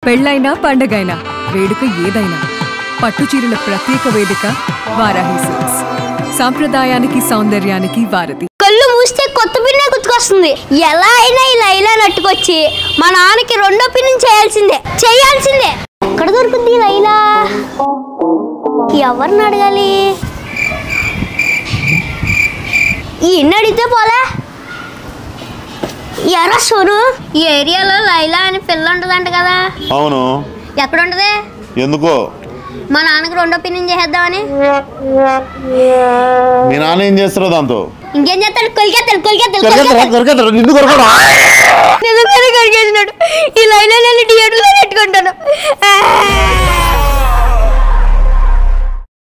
పెళ్ళైనా పండగైనా వేడుక ఏదైనా పట్టుచీరల ప్రత్యేక వేదిక వారాహి సిల్క్స్. సాంప్రదాయానికి సౌందర్యానికి వారధి. కళ్ళు మూస్తే కొత్త పిన్నే గుర్తుకొస్తుంది. ఎలా అయినా ఈ లైలా నట్టుకొచ్చి మా నాన్నకి రెండో పిన్ చేయాల్సిందే. ఎక్కడ దొరుకుద్ది లైలా? ఎవరిని అడగాలి? ఈ ఇన్ని అడిగితే పోలే. ఎరా సోను, ఈ ఏరియాలో లైలా అని పిల్ల ఉంటదంట కదా? అవును. ఎక్కడ ఉంటది? ఎందుకో మా నాన్నకి రెండో పిన్ చేద్దామని. మీ నాన్న ఏం చేస్తారో దాంతో? ఇంకేం చేస్తాడు? కొలికేస్తాడు. కొరికేసినాడు. ఈ లైలా నేను థియేటర్లో పెట్టుకుంటాను.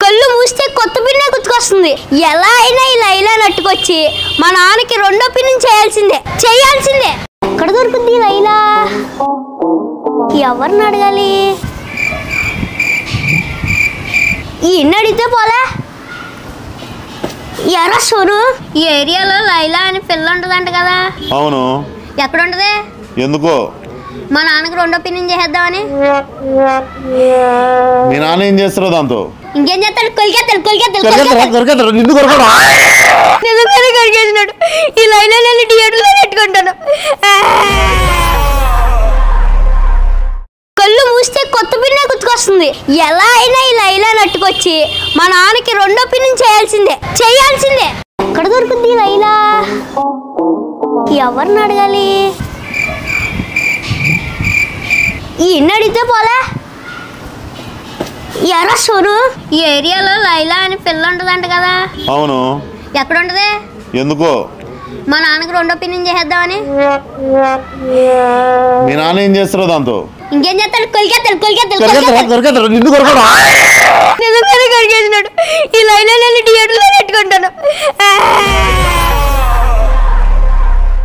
కళ్ళు మూస్తే కొత్త పిన్నే గుర్తుకొస్తుంది. ఎలా అయినా ఈ లైలా నట్టుకొచ్చి మా నాన్నకి రెండో పిన్ చేయాల్సిందే. ఎక్కడ దొరుకుద్ది లైలా? ఎవరిని అడగాలి? ఈ ఇన్ని అడిగితే పోలే. ఎరా సోను, ఈ ఏరియాలో లైలా అని పిల్ల ఉంటదంట కదా? అవును. ఎక్కడ ఉంటది? ఎందుకో మా నాన్నకి రెండో పిన్ చేద్దామని. మీ నాన్న ఏం చేస్తారో దాంతో? ఇంకేం చేస్తాడు? కొలికేస్తాడు. కొరికేసినాడు. ఈ లైలా నేను థియేటర్లో పెట్టుకుంటాను. కళ్ళు మూస్తే కొత్త పిన్నే గుర్తుకొస్తుంది. ఎలా అయినా ఈ లైలా నట్టుకొచ్చి మా నాన్నకి రెండో పిన్ చేయాల్సిందే. ఎక్కడ దొరుకుద్ది లైలా? ఎవరిని అడగాలి? ఈ ఇన్ని అడిగితే పోలే. ఎరా సోను, ఈ ఏరియాలో లైలా అని పిల్ల ఉంటదంట కదా? అవును. ఎక్కడ ఉంటది? ఎందుకో మా నాన్నకి రెండో పిన్ చేద్దామని. మీ నాన్న ఏం చేస్తారో దాంతో? ఇంకేం చేస్తాడు? కొలికేస్తాడు. కొరికేసినాడు. ఈ లైలా నేను థియేటర్లో పెట్టుకుంటాను.